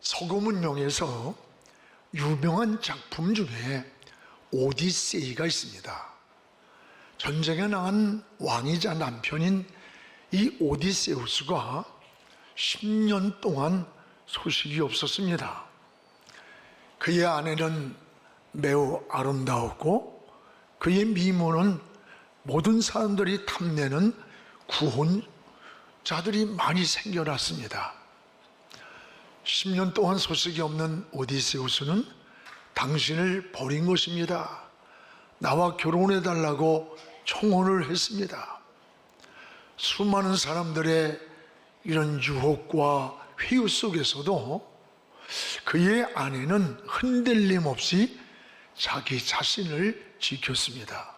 서구문명에서 유명한 작품 중에 오디세이가 있습니다. 전쟁에 나간 왕이자 남편인 이 오디세우스가 10년 동안 소식이 없었습니다. 그의 아내는 매우 아름다웠고 그의 미모는 모든 사람들이 탐내는 구혼자들이 많이 생겨났습니다. 10년 동안 소식이 없는 오디세우스는 당신을 버린 것입니다. 나와 결혼해달라고 청혼을 했습니다. 수많은 사람들의 이런 유혹과 회유 속에서도 그의 아내는 흔들림 없이 자기 자신을 지켰습니다.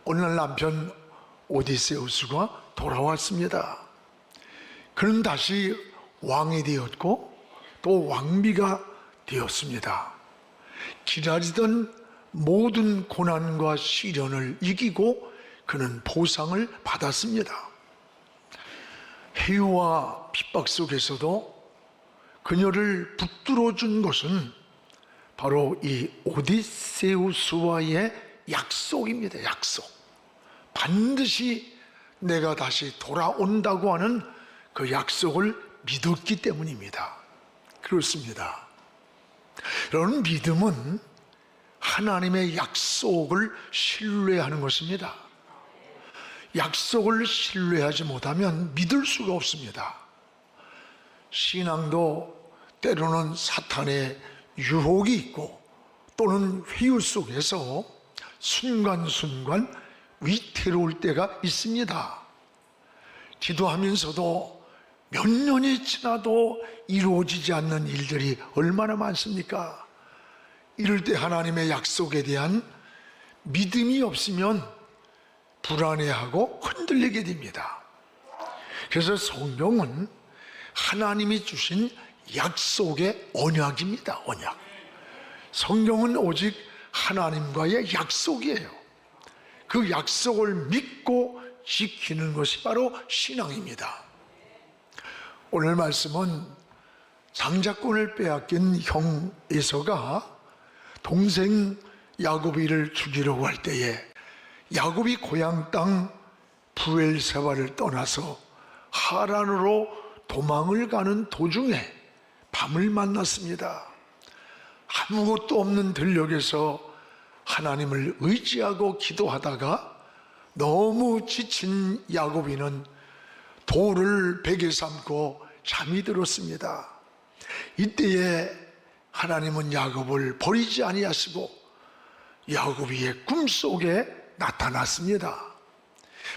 어느 날 남편 오디세우스가 돌아왔습니다. 그는 다시 왕이 되었고 또 왕비가 되었습니다. 기다리던 모든 고난과 시련을 이기고 그는 보상을 받았습니다. 해유와 핍박 속에서도 그녀를 붙들어 준 것은 바로 이 오디세우스와의 약속입니다. 약속. 반드시 내가 다시 돌아온다고 하는 그 약속을 믿었기 때문입니다. 그렇습니다. 여러분, 믿음은 하나님의 약속을 신뢰하는 것입니다. 약속을 신뢰하지 못하면 믿을 수가 없습니다. 신앙도 때로는 사탄의 유혹이 있고 또는 회유 속에서 순간순간 위태로울 때가 있습니다. 기도하면서도 몇 년이 지나도 이루어지지 않는 일들이 얼마나 많습니까? 이럴 때 하나님의 약속에 대한 믿음이 없으면 불안해하고 흔들리게 됩니다. 그래서 성경은 하나님이 주신 약속의 언약입니다. 언약. 성경은 오직 하나님과의 약속이에요. 그 약속을 믿고 지키는 것이 바로 신앙입니다. 오늘 말씀은 장자권을 빼앗긴 형 에서가 동생 야곱이를 죽이려고 할 때에 야곱이 고향 땅 브엘세바를 떠나서 하란으로 도망을 가는 도중에 밤을 만났습니다. 아무것도 없는 들녘에서 하나님을 의지하고 기도하다가 너무 지친 야곱이는 돌을 베개 삼고 잠이 들었습니다. 이때에 하나님은 야곱을 버리지 아니하시고 야곱의 꿈속에 나타났습니다.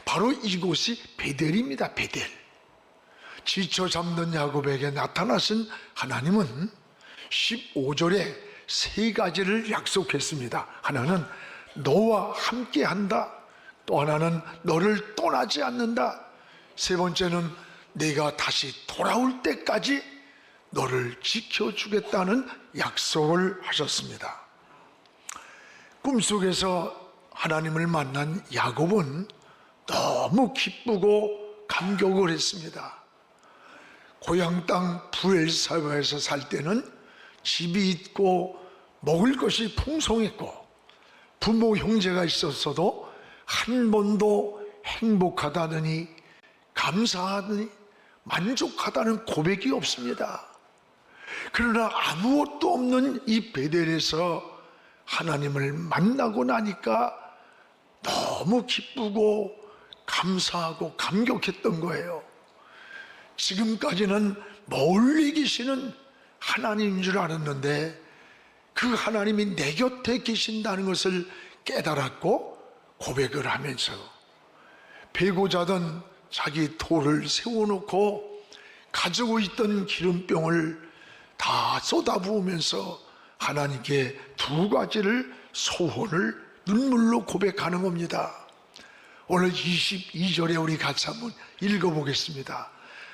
바로 이곳이 베델입니다. 베델. 지쳐 잠든 야곱에게 나타나신 하나님은 15절에 세 가지를 약속했습니다. 하나는 너와 함께 한다. 또 하나는 너를 떠나지 않는다. 세 번째는 내가 다시 돌아올 때까지 너를 지켜주겠다는 약속을 하셨습니다. 꿈속에서 하나님을 만난 야곱은 너무 기쁘고 감격을 했습니다. 고향 땅 브엘세바에서 살 때는 집이 있고 먹을 것이 풍성했고 부모 형제가 있었어도 한 번도 행복하다느니 감사하느니 만족하다는 고백이 없습니다. 그러나 아무것도 없는 이 베델에서 하나님을 만나고 나니까 너무 기쁘고 감사하고 감격했던 거예요. 지금까지는 멀리 계시는 하나님인 줄 알았는데 그 하나님이 내 곁에 계신다는 것을 깨달았고 고백을 하면서 베고 자던 자기 돌을 세워놓고 가지고 있던 기름병을 다 쏟아부으면서 하나님께 두 가지를 소원을 눈물로 고백하는 겁니다. 오늘 22절에 우리 같이 한번 읽어보겠습니다.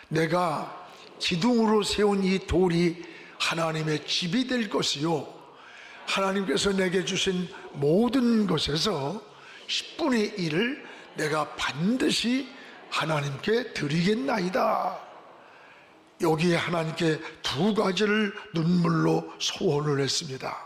내가 기둥으로 세운 이 돌이 하나님의 집이 될 것이요 하나님께서 내게 주신 모든 것에서 10분의 1을 내가 반드시 하나님께 드리겠나이다. 여기에 하나님께 두 가지를 눈물로 소원을 했습니다.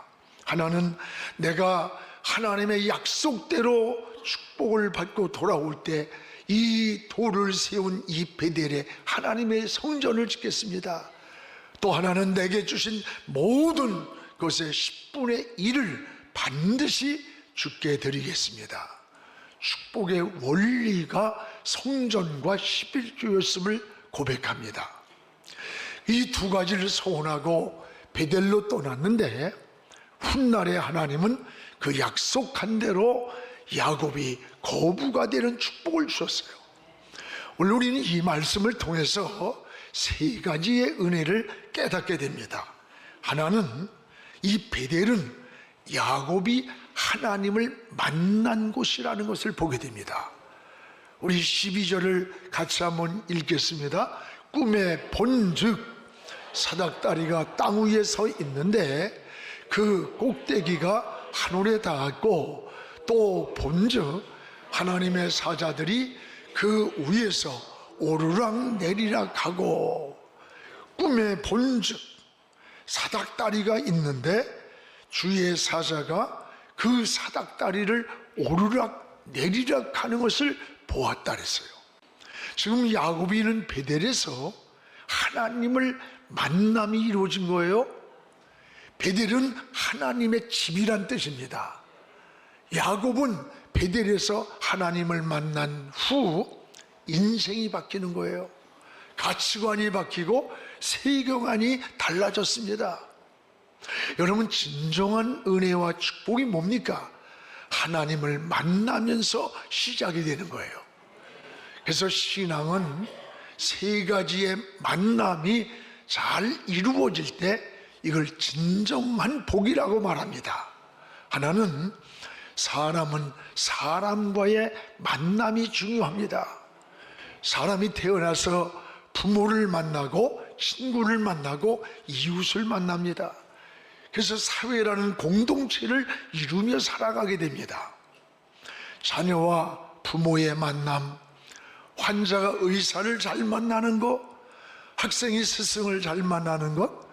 하나는 내가 하나님의 약속대로 축복을 받고 돌아올 때 이 돌을 세운 이 베델에 하나님의 성전을 짓겠습니다. 또 하나는 내게 주신 모든 것의 10분의 1을 반드시 주께 드리겠습니다. 축복의 원리가 성전과 11조였음을 고백합니다. 이 두 가지를 소원하고 베델로 떠났는데 훗날에 하나님은 그 약속한 대로 야곱이 거부가 되는 축복을 주셨어요. 오늘 우리는 이 말씀을 통해서 세 가지의 은혜를 깨닫게 됩니다. 하나는 이 베델은 야곱이 하나님을 만난 곳이라는 것을 보게 됩니다. 우리 12절을 같이 한번 읽겠습니다. 꿈에 본즉 사닥다리가 땅 위에 서 있는데 그 꼭대기가 하늘에 닿았고 또 본즉 하나님의 사자들이 그 위에서 오르락 내리락 하고, 꿈에 본즉 사닥다리가 있는데 주의 사자가 그 사닥다리를 오르락 내리락 하는 것을 보았다 그랬어요. 지금 야곱이는 베델에서 하나님을 만남이 이루어진 거예요. 베델은 하나님의 집이란 뜻입니다. 야곱은 베델에서 하나님을 만난 후 인생이 바뀌는 거예요. 가치관이 바뀌고 세계관이 달라졌습니다. 여러분, 진정한 은혜와 축복이 뭡니까? 하나님을 만나면서 시작이 되는 거예요. 그래서 신앙은 세 가지의 만남이 잘 이루어질 때 이걸 진정한 복이라고 말합니다. 하나는 사람은 사람과의 만남이 중요합니다. 사람이 태어나서 부모를 만나고 친구를 만나고 이웃을 만납니다. 그래서 사회라는 공동체를 이루며 살아가게 됩니다. 자녀와 부모의 만남, 환자가 의사를 잘 만나는 것, 학생이 스승을 잘 만나는 것,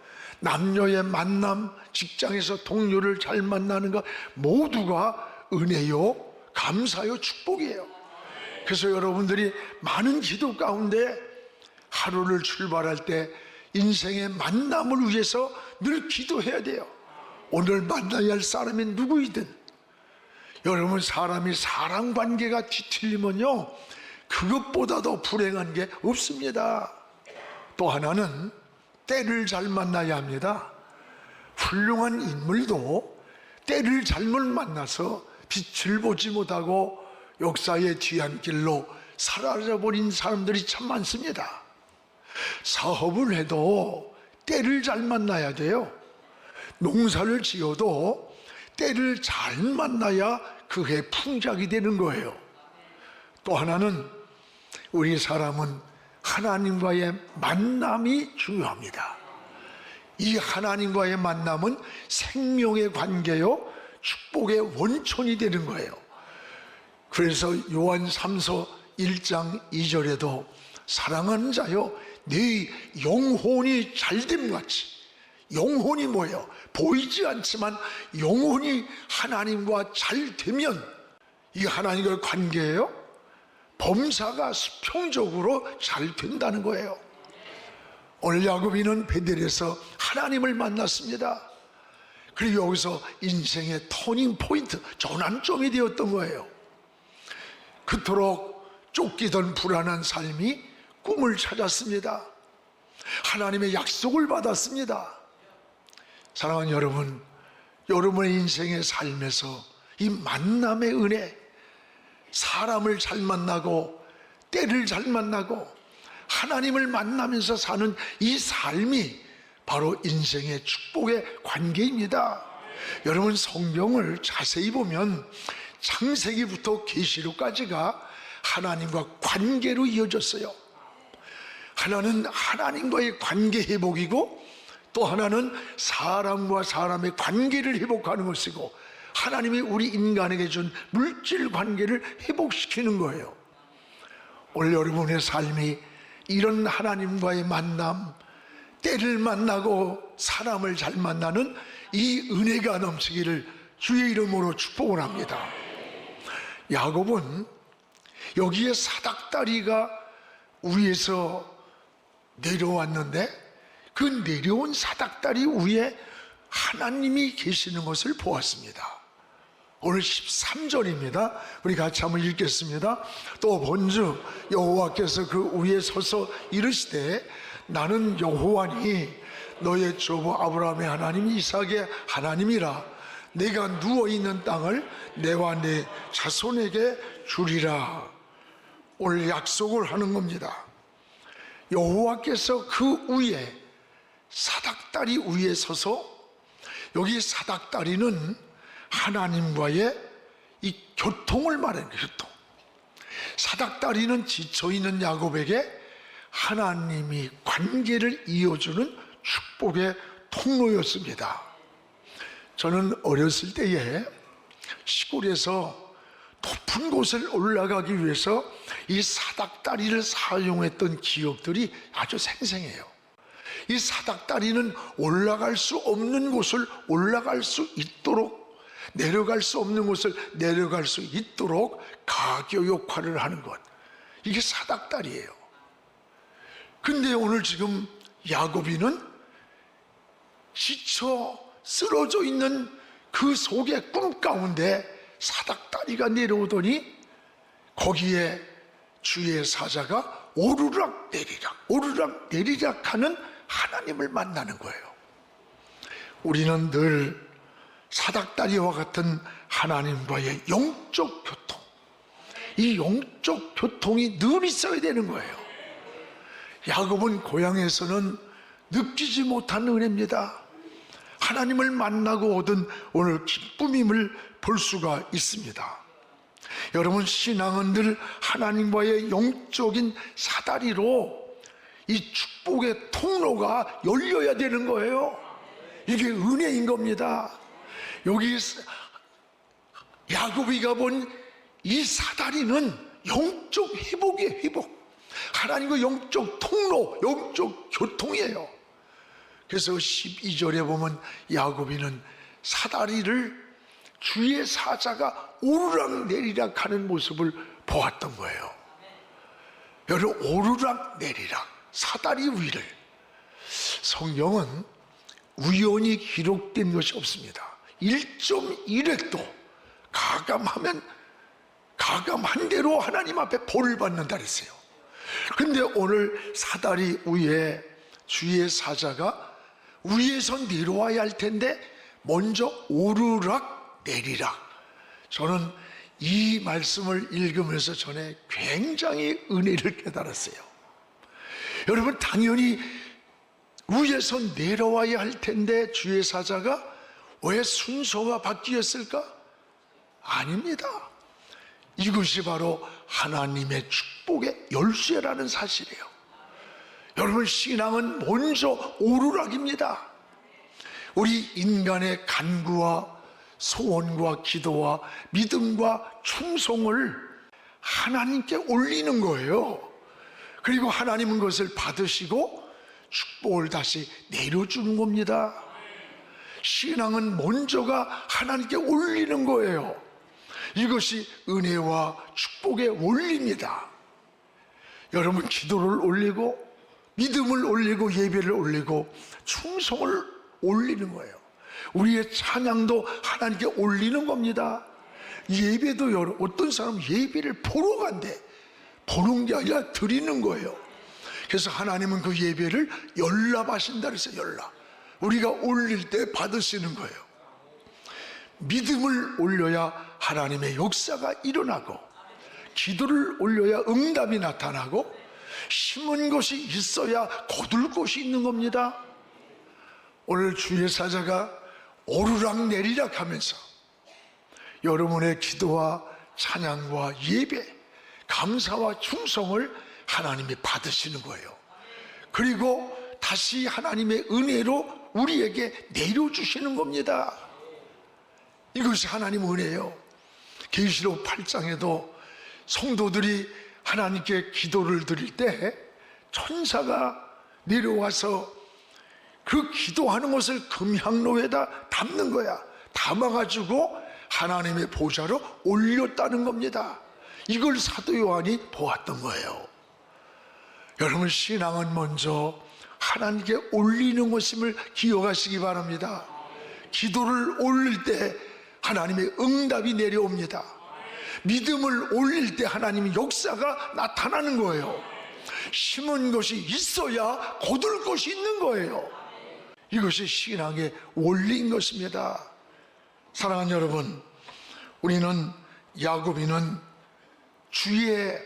남녀의 만남, 직장에서 동료를 잘 만나는 것, 모두가 은혜요, 감사요, 축복이에요. 그래서 여러분들이 많은 기도 가운데 하루를 출발할 때 인생의 만남을 위해서 늘 기도해야 돼요. 오늘 만나야 할 사람이 누구이든. 여러분, 사람이 사랑관계가 뒤틀리면요, 그것보다 더 불행한 게 없습니다. 또 하나는 때를 잘 만나야 합니다. 훌륭한 인물도 때를 잘못 만나서 빛을 보지 못하고 역사의 뒤안길로 사라져버린 사람들이 참 많습니다. 사업을 해도 때를 잘 만나야 돼요. 농사를 지어도 때를 잘 만나야 그해 풍작이 되는 거예요. 또 하나는 우리 사람은 하나님과의 만남이 중요합니다. 이 하나님과의 만남은 생명의 관계요, 축복의 원천이 되는 거예요. 그래서 요한 3서 1장 2절에도 사랑하는 자여, 네 영혼이 잘됨 같이, 영혼이 뭐예요? 보이지 않지만 영혼이 하나님과 잘 되면 이 하나님과의 관계예요, 범사가 수평적으로 잘 된다는 거예요. 오늘 야곱이는 베델에서 하나님을 만났습니다. 그리고 여기서 인생의 터닝 포인트, 전환점이 되었던 거예요. 그토록 쫓기던 불안한 삶이 꿈을 찾았습니다. 하나님의 약속을 받았습니다. 사랑하는 여러분, 여러분의 인생의 삶에서 이 만남의 은혜, 사람을 잘 만나고 때를 잘 만나고 하나님을 만나면서 사는 이 삶이 바로 인생의 축복의 관계입니다. 여러분, 성경을 자세히 보면 창세기부터 계시록까지가 하나님과 관계로 이어졌어요. 하나는 하나님과의 관계 회복이고, 또 하나는 사람과 사람의 관계를 회복하는 것이고, 하나님이 우리 인간에게 준 물질 관계를 회복시키는 거예요. 오늘 여러분의 삶이 이런 하나님과의 만남, 때를 만나고 사람을 잘 만나는 이 은혜가 넘치기를 주의 이름으로 축복을 합니다. 야곱은 여기에 사닥다리가 위에서 내려왔는데 그 내려온 사닥다리 위에 하나님이 계시는 것을 보았습니다. 오늘 13절입니다. 우리 같이 한번 읽겠습니다. 또 본즉 여호와께서 그 위에 서서 이르시되 나는 여호와니 너의 조부 아브라함의 하나님 이삭의 하나님이라. 내가 누워있는 땅을 내와 내 자손에게 주리라. 오늘 약속을 하는 겁니다. 여호와께서 그 위에 사닥다리 위에 서서, 여기 사닥다리는 하나님과의 이 교통을 말하는 거예요. 교통. 사닥다리는 지쳐있는 야곱에게 하나님이 관계를 이어주는 축복의 통로였습니다. 저는 어렸을 때에 시골에서 높은 곳을 올라가기 위해서 이 사닥다리를 사용했던 기억들이 아주 생생해요. 이 사닥다리는 올라갈 수 없는 곳을 올라갈 수 있도록, 내려갈 수 없는 곳을 내려갈 수 있도록 가교 역할을 하는 것, 이게 사닥다리예요. 근데 오늘 지금 야곱이는 지쳐 쓰러져 있는 그 속의 꿈 가운데 사닥다리가 내려오더니 거기에 주의 사자가 오르락 내리락 하는 하나님을 만나는 거예요. 우리는 늘 사닥다리와 같은 하나님과의 영적 교통, 이 영적 교통이 늘 있어야 되는 거예요. 야곱은 고향에서는 느끼지 못한 은혜입니다. 하나님을 만나고 얻은 오늘 기쁨임을 볼 수가 있습니다. 여러분, 신앙은 늘 하나님과의 영적인 사다리로 이 축복의 통로가 열려야 되는 거예요. 이게 은혜인 겁니다. 여기 야곱이가 본 이 사다리는 영적 회복이에요. 회복. 하나님과 영적 통로, 영적 교통이에요. 그래서 12절에 보면 야곱이는 사다리를 주의 사자가 오르락 내리락 하는 모습을 보았던 거예요. 여러분, 오르락 내리락, 사다리 위를, 성경은 우연히 기록된 것이 없습니다. 1.1획도 가감한 대로 하나님 앞에 벌을 받는다 그랬어요. 근데 오늘 사다리 위에 주의 사자가 위에서 내려와야 할 텐데 먼저 오르락 내리락. 저는 이 말씀을 읽으면서 전에 굉장히 은혜를 깨달았어요. 여러분, 당연히 위에서 내려와야 할 텐데 주의 사자가 왜 순서가 바뀌었을까? 아닙니다. 이것이 바로 하나님의 축복의 열쇠라는 사실이에요. 여러분, 신앙은 먼저 오르락입니다. 우리 인간의 간구와 소원과 기도와 믿음과 충성을 하나님께 올리는 거예요. 그리고 하나님은 그것을 받으시고 축복을 다시 내려주는 겁니다. 신앙은 먼저가 하나님께 올리는 거예요. 이것이 은혜와 축복의 원리입니다. 여러분, 기도를 올리고 믿음을 올리고 예배를 올리고 충성을 올리는 거예요. 우리의 찬양도 하나님께 올리는 겁니다. 예배도 어떤 사람은 예배를 보러 간대. 보는 게 아니라 드리는 거예요. 그래서 하나님은 그 예배를 연락하신다 그랬어요. 연락. 우리가 올릴 때 받으시는 거예요. 믿음을 올려야 하나님의 역사가 일어나고, 기도를 올려야 응답이 나타나고, 심은 것이 있어야 거둘 것이 있는 겁니다. 오늘 주의 사자가 오르락 내리락 하면서 여러분의 기도와 찬양과 예배, 감사와 충성을 하나님이 받으시는 거예요. 그리고 다시 하나님의 은혜로 우리에게 내려주시는 겁니다. 이것이 하나님 은혜예요. 계시록 8장에도 성도들이 하나님께 기도를 드릴 때 천사가 내려와서 그 기도하는 것을 금향로에다 담는 거야. 담아가지고 하나님의 보좌로 올렸다는 겁니다. 이걸 사도 요한이 보았던 거예요. 여러분, 신앙은 먼저 하나님께 올리는 것임을 기억하시기 바랍니다. 기도를 올릴 때 하나님의 응답이 내려옵니다. 믿음을 올릴 때 하나님의 역사가 나타나는 거예요. 심은 것이 있어야 거둘 것이 있는 거예요. 이것이 신앙의 원리인 것입니다. 사랑하는 여러분, 우리는 야고보는 주의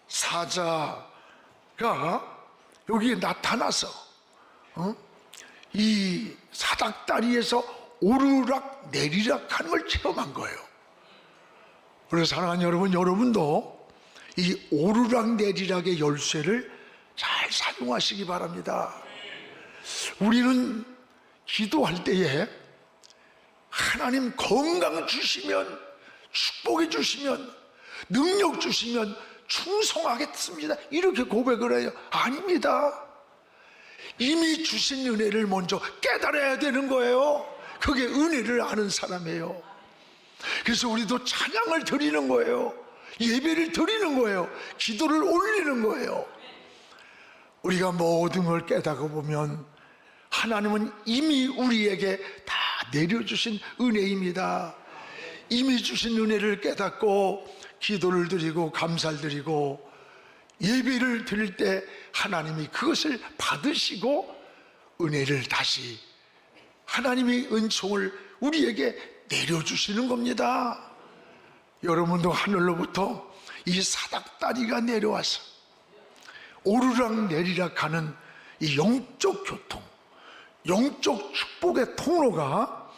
사자가 여기에 나타나서 이 사닥다리에서 오르락 내리락 하는 걸 체험한 거예요. 그래서 사랑하는 여러분, 여러분도 이 오르락 내리락의 열쇠를 잘 사용하시기 바랍니다. 우리는 기도할 때에 하나님 건강 주시면, 축복해 주시면, 능력 주시면 충성하겠습니다, 이렇게 고백을 해요. 아닙니다. 이미 주신 은혜를 먼저 깨달아야 되는 거예요. 그게 은혜를 아는 사람이에요. 그래서 우리도 찬양을 드리는 거예요. 예배를 드리는 거예요. 기도를 올리는 거예요. 우리가 모든 걸 깨닫고 보면 하나님은 이미 우리에게 다 내려주신 은혜입니다. 이미 주신 은혜를 깨닫고 기도를 드리고 감사를 드리고 예배를 드릴 때 하나님이 그것을 받으시고 은혜를 다시, 하나님의 은총을 우리에게 내려주시는 겁니다. 여러분도 하늘로부터 이 사닥다리가 내려와서 오르락 내리락 하는 이 영적 교통, 영적 축복의 통로가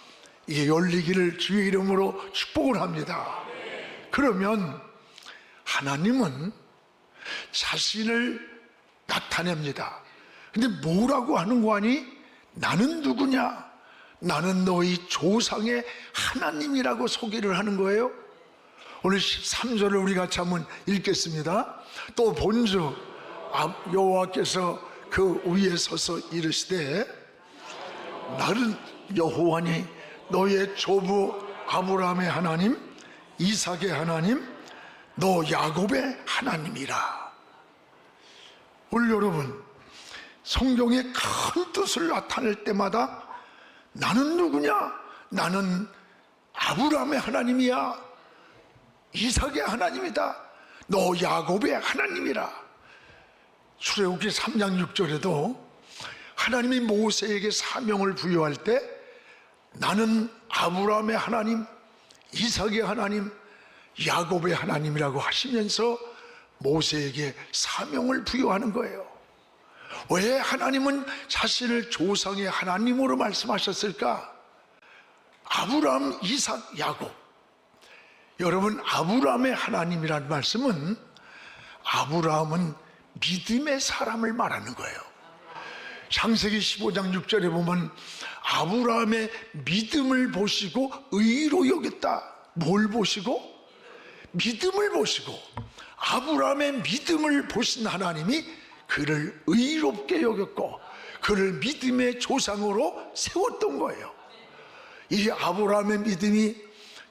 이게 열리기를 주의 이름으로 축복을 합니다. 그러면 하나님은 자신을 나타냅니다. 근데 뭐라고 하는 거 아니? 나는 누구냐? 나는 너희 조상의 하나님이라고 소개를 하는 거예요. 오늘 13절을 우리 같이 한번 읽겠습니다. 또 본즉 여호와께서 그 위에 서서 이르시되 나는 여호와니 너의 조부 아브라함의 하나님, 이삭의 하나님, 너 야곱의 하나님이라. 오늘 여러분, 성경의 큰 뜻을 나타낼 때마다 나는 누구냐? 나는 아브라함의 하나님이야. 이삭의 하나님이다. 너 야곱의 하나님이라. 출애굽기 3장 6절에도 하나님이 모세에게 사명을 부여할 때 나는 아브라함의 하나님, 이삭의 하나님, 야곱의 하나님이라고 하시면서 모세에게 사명을 부여하는 거예요. 왜 하나님은 자신을 조상의 하나님으로 말씀하셨을까? 아브라함, 이삭, 야곱. 여러분, 아브라함의 하나님이라는 말씀은 아브라함은 믿음의 사람을 말하는 거예요. 창세기 15장 6절에 보면 아브라함의 믿음을 보시고 의로 여겼다. 뭘 보시고? 믿음을 보시고. 아브라함의 믿음을 보신 하나님이 그를 의롭게 여겼고 그를 믿음의 조상으로 세웠던 거예요. 이 아브라함의 믿음이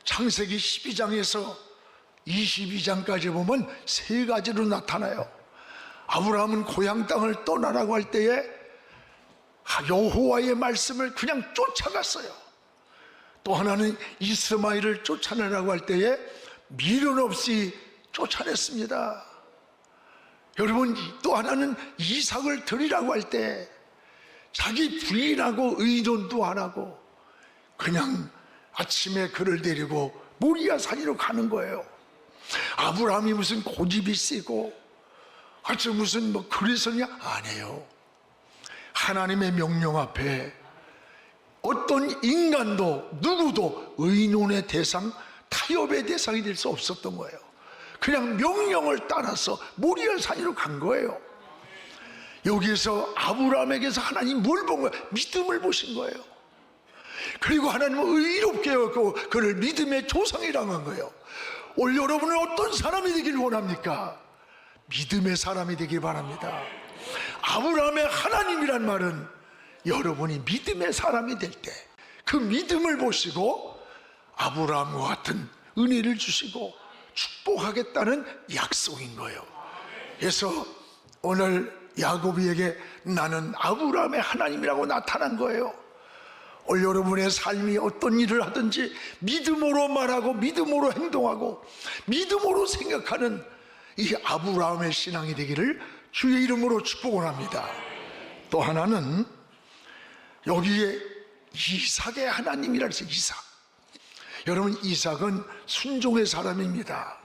창세기 12장에서 22장까지 보면 세 가지로 나타나요. 아브라함은 고향 땅을 떠나라고 할 때에 여호와의 말씀을 그냥 쫓아갔어요. 또 하나는 이스마엘을 쫓아내라고 할 때에 미련 없이 쫓아냈습니다. 여러분, 또 하나는 이삭을 드리라고 할 때 자기 부인하고 의논도 안 하고 그냥 아침에 그를 데리고 모리아 산으로 가는 거예요. 아브라함이 무슨 고집이 세고 아주 무슨 그래서냐? 아니에요. 하나님의 명령 앞에 어떤 인간도 누구도 의논의 대상, 타협의 대상이 될 수 없었던 거예요. 그냥 명령을 따라서 모리아 산으로 간 거예요. 여기에서 아브라함에게서 하나님 뭘 본 거예요? 믿음을 보신 거예요. 그리고 하나님은 의롭게 여겼고 그를 믿음의 조상이라고 한 거예요. 오늘 여러분은 어떤 사람이 되길 원합니까? 믿음의 사람이 되길 바랍니다. 아브라함의 하나님이란 말은 여러분이 믿음의 사람이 될 때 그 믿음을 보시고 아브라함과 같은 은혜를 주시고 축복하겠다는 약속인 거예요. 그래서 오늘 야곱에게 나는 아브라함의 하나님이라고 나타난 거예요. 오늘 여러분의 삶이 어떤 일을 하든지 믿음으로 말하고 믿음으로 행동하고 믿음으로 생각하는 이 아브라함의 신앙이 되기를 주의 이름으로 축복을 합니다. 또 하나는 여기에 이삭의 하나님이라 해서 이삭. 여러분, 이삭은 순종의 사람입니다.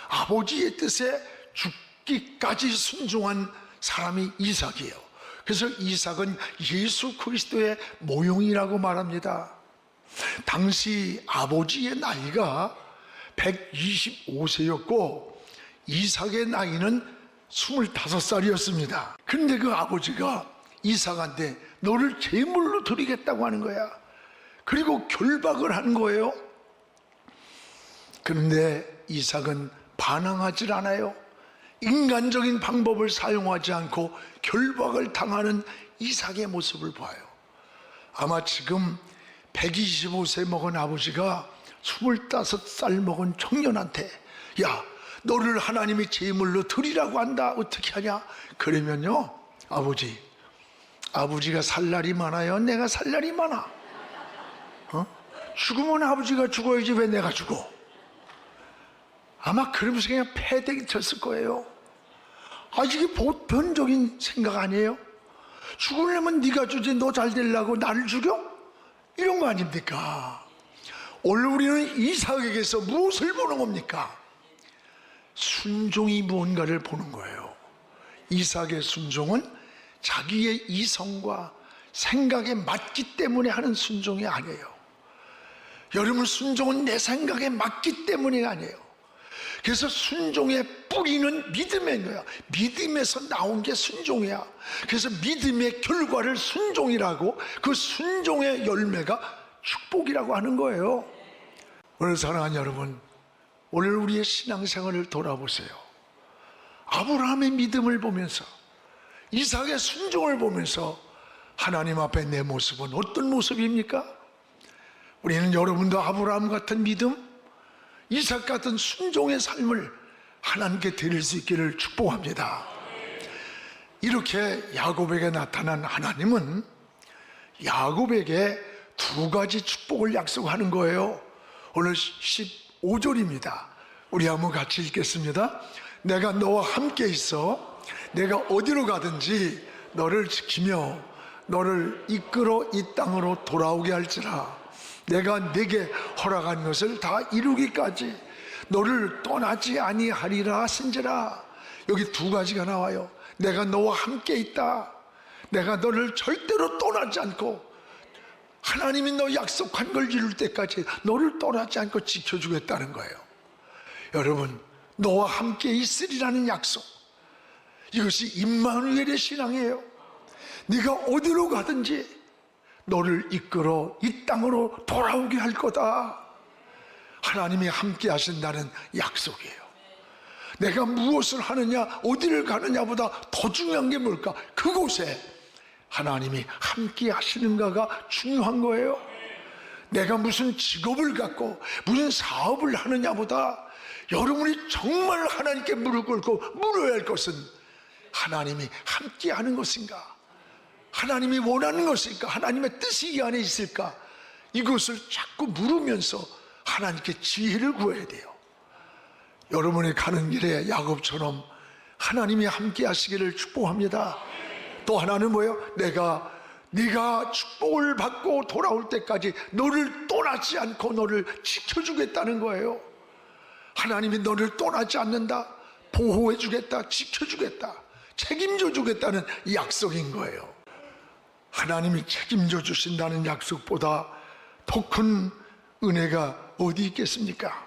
아버지의 뜻에 죽기까지 순종한 사람이 이삭이에요. 그래서 이삭은 예수 그리스도의 모형이라고 말합니다. 당시 아버지의 나이가 125세였고 이삭의 나이는 25살이었습니다. 그런데 그 아버지가 이삭한테 너를 제물로 드리겠다고 하는 거야. 그리고 결박을 한 거예요. 그런데 이삭은 반항하지 않아요. 인간적인 방법을 사용하지 않고 결박을 당하는 이삭의 모습을 봐요. 아마 지금 125세 먹은 아버지가 25살 먹은 청년한테 야, 너를 하나님이 제물로 드리라고 한다. 어떻게 하냐? 그러면요, 아버지가 살 날이 많아요? 내가 살 날이 많아? 죽으면 아버지가 죽어야지 왜 내가 죽어? 아마 그러면서 그냥 패대기 쳤을 거예요. 이게 보편적인 생각 아니에요? 죽으려면 네가 주지, 너 잘 되려고 나를 죽여? 이런 거 아닙니까? 오늘 우리는 이삭에게서 무엇을 보는 겁니까? 순종이 무언가를 보는 거예요. 이삭의 순종은 자기의 이성과 생각에 맞기 때문에 하는 순종이 아니에요. 여러분, 순종은 내 생각에 맞기 때문이 아니에요. 그래서 순종의 뿌리는 믿음인 거야. 믿음에서 나온 게 순종이야. 그래서 믿음의 결과를 순종이라고, 그 순종의 열매가 축복이라고 하는 거예요. 오늘 사랑하는 여러분, 오늘 우리의 신앙생활을 돌아보세요. 아브라함의 믿음을 보면서, 이삭의 순종을 보면서 하나님 앞에 내 모습은 어떤 모습입니까? 우리는 여러분도 아브라함 같은 믿음, 이삭 같은 순종의 삶을 하나님께 드릴 수 있기를 축복합니다. 이렇게 야곱에게 나타난 하나님은 야곱에게 두 가지 축복을 약속하는 거예요. 오늘 15절입니다. 우리 한번 같이 읽겠습니다. 내가 너와 함께 있어 내가 어디로 가든지 너를 지키며 너를 이끌어 이 땅으로 돌아오게 할지라. 내가 네게 허락한 것을 다 이루기까지 너를 떠나지 아니하리라 하신지라. 여기 두 가지가 나와요. 내가 너와 함께 있다. 내가 너를 절대로 떠나지 않고, 하나님이 너 약속한 걸 이룰 때까지 너를 떠나지 않고 지켜주겠다는 거예요. 여러분, 너와 함께 있으리라는 약속, 이것이 임마누엘의 신앙이에요. 네가 어디로 가든지 너를 이끌어 이 땅으로 돌아오게 할 거다. 하나님이 함께 하신다는 약속이에요. 내가 무엇을 하느냐, 어디를 가느냐보다 더 중요한 게 뭘까? 그곳에 하나님이 함께 하시는가가 중요한 거예요. 내가 무슨 직업을 갖고 무슨 사업을 하느냐보다 여러분이 정말 하나님께 무릎 꿇고 물어야 할 것은 하나님이 함께 하는 것인가? 하나님이 원하는 것일까? 하나님의 뜻이 이 안에 있을까? 이것을 자꾸 물으면서 하나님께 지혜를 구해야 돼요. 여러분이 가는 길에 야곱처럼 하나님이 함께 하시기를 축복합니다. 또 하나는 뭐예요? 네가 축복을 받고 돌아올 때까지 너를 떠나지 않고 너를 지켜주겠다는 거예요. 하나님이 너를 떠나지 않는다, 보호해 주겠다, 지켜주겠다, 책임져 주겠다는 약속인 거예요. 하나님이 책임져 주신다는 약속보다 더 큰 은혜가 어디 있겠습니까?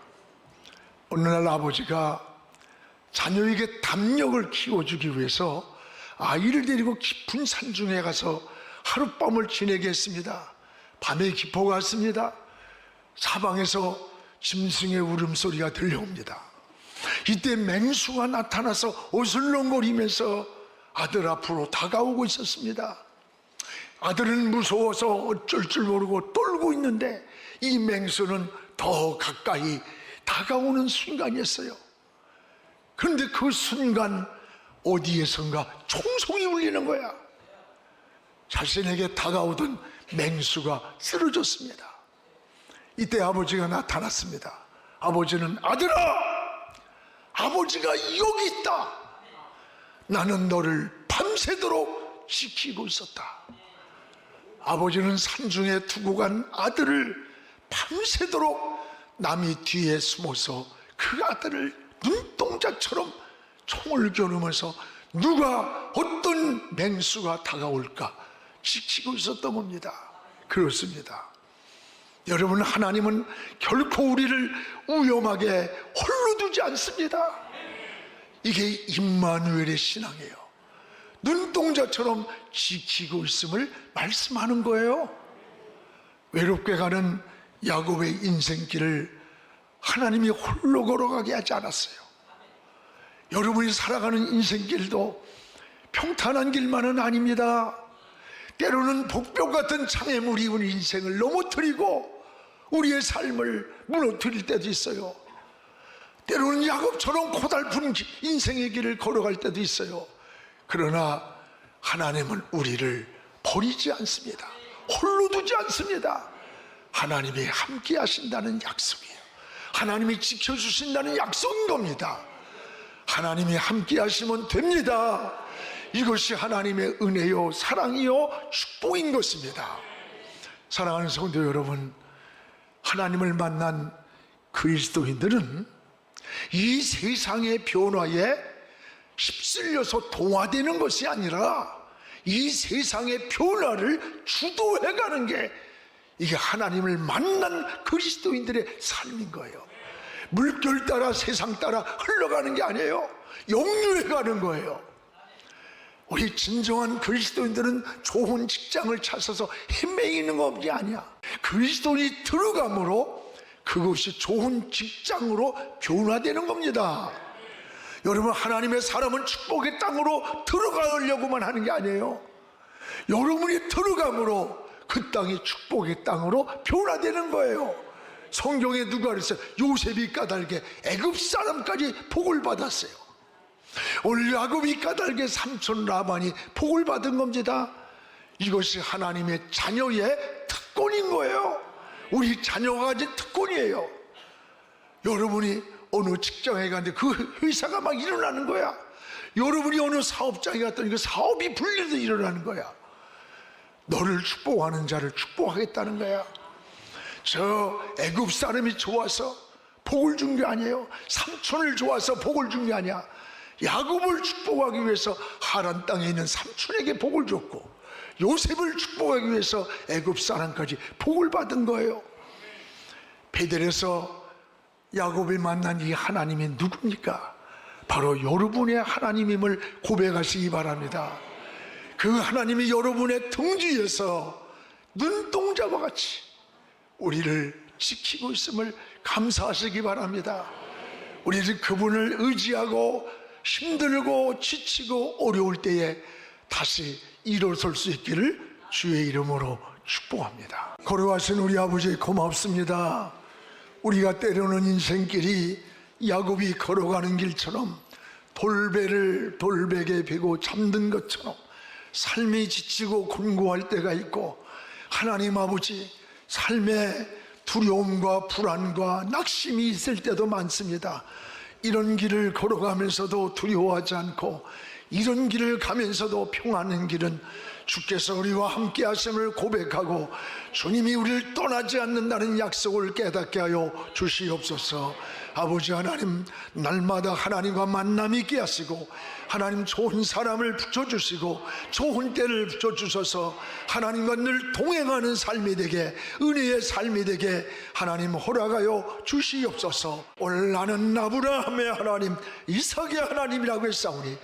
어느 날 아버지가 자녀에게 담력을 키워주기 위해서 아이를 데리고 깊은 산중에 가서 하룻밤을 지내게 했습니다. 밤에 깊어가 왔습니다. 사방에서 짐승의 울음소리가 들려옵니다. 이때 맹수가 나타나서 어슬렁거리면서 아들 앞으로 다가오고 있었습니다. 아들은 무서워서 어쩔 줄 모르고 떨고 있는데 이 맹수는 더 가까이 다가오는 순간이었어요. 그런데 그 순간 어디에선가 총성이 울리는 거야. 자신에게 다가오던 맹수가 쓰러졌습니다. 이때 아버지가 나타났습니다. 아버지는 아들아, 아버지가 여기 있다. 나는 너를 밤새도록 지키고 있었다. 아버지는 산중에 두고 간 아들을 밤새도록 남이 뒤에 숨어서 그 아들을 눈동자처럼 총을 겨누면서 누가 어떤 맹수가 다가올까 지키고 있었던 겁니다. 그렇습니다. 여러분, 하나님은 결코 우리를 위험하게 홀로 두지 않습니다. 이게 임마누엘의 신앙이에요. 눈동자처럼 지키고 있음을 말씀하는 거예요. 외롭게 가는 야곱의 인생길을 하나님이 홀로 걸어가게 하지 않았어요. 여러분이 살아가는 인생길도 평탄한 길만은 아닙니다. 때로는 복벽 같은 장애물이 우리 인생을 넘어뜨리고 우리의 삶을 무너뜨릴 때도 있어요. 때로는 야곱처럼 고달픈 인생의 길을 걸어갈 때도 있어요. 그러나 하나님은 우리를 버리지 않습니다. 홀로 두지 않습니다. 하나님이 함께 하신다는 약속이에요. 하나님이 지켜주신다는 약속인 겁니다. 하나님이 함께 하시면 됩니다. 이것이 하나님의 은혜요, 사랑이요, 축복인 것입니다. 사랑하는 성도 여러분, 하나님을 만난 그리스도인들은 이 세상의 변화에 휩쓸려서 동화되는 것이 아니라 이 세상의 변화를 주도해가는 게 이게 하나님을 만난 그리스도인들의 삶인 거예요. 물결 따라 세상 따라 흘러가는 게 아니에요. 역류해가는 거예요. 우리 진정한 그리스도인들은 좋은 직장을 찾아서 헤매이는 것이 아니야. 그리스도인이 들어감으로 그것이 좋은 직장으로 변화되는 겁니다. 여러분, 하나님의 사람은 축복의 땅으로 들어가려고만 하는 게 아니에요. 여러분이 들어감으로 그 땅이 축복의 땅으로 변화되는 거예요. 성경에 누가 그랬어요? 요셉이 까닭에 애굽 사람까지 복을 받았어요. 오늘 야곱이 까닭에 삼촌 라반이 복을 받은 겁니다. 이것이 하나님의 자녀의 특권인 거예요. 우리 자녀가 가진 특권이에요. 여러분이 어느 직장에 갔는데 그 회사가 막 일어나는 거야. 여러분이 어느 사업장에 갔더니 그 사업이 불려서 일어나는 거야. 너를 축복하는 자를 축복하겠다는 거야. 저 애굽 사람이 좋아서 복을 준 게 아니에요. 삼촌을 좋아서 복을 준 게 아니야. 야곱을 축복하기 위해서 하란 땅에 있는 삼촌에게 복을 줬고, 요셉을 축복하기 위해서 애굽 사람까지 복을 받은 거예요. 베델에서 야곱이 만난 이 하나님이 누굽니까? 바로 여러분의 하나님임을 고백하시기 바랍니다. 그 하나님이 여러분의 등 뒤에서 눈동자와 같이 우리를 지키고 있음을 감사하시기 바랍니다. 우리는 그분을 의지하고 힘들고 지치고 어려울 때에 다시 일어설 수 있기를 주의 이름으로 축복합니다. 걸어가신 우리 아버지 고맙습니다. 우리가 때로는 인생길이 야곱이 걸어가는 길처럼 돌배를 돌베개 베고 잠든 것처럼 삶이 지치고 곤고할 때가 있고, 하나님 아버지, 삶에 두려움과 불안과 낙심이 있을 때도 많습니다. 이런 길을 걸어가면서도 두려워하지 않고, 이런 길을 가면서도 평안한 길은 주께서 우리와 함께 하심을 고백하고 주님이 우리를 떠나지 않는다는 약속을 깨닫게 하여 주시옵소서. 아버지 하나님, 날마다 하나님과 만남이 있게 하시고, 하나님 좋은 사람을 붙여주시고 좋은 때를 붙여주셔서 하나님과 늘 동행하는 삶이 되게, 은혜의 삶이 되게 하나님 허락하여 주시옵소서. 오늘 나는 아브라함의 하나님, 이삭의 하나님이라고 했사오니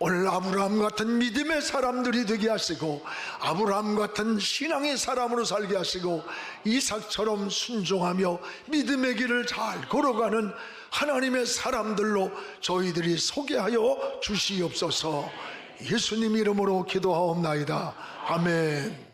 오늘 아브라함 같은 믿음의 사람들이 되게 하시고, 아브라함 같은 신앙의 사람으로 살게 하시고, 이삭처럼 순종하며 믿음의 길을 잘 걸어가는 하나님의 사람들로 저희들이 소개하여 주시옵소서. 예수님 이름으로 기도하옵나이다. 아멘.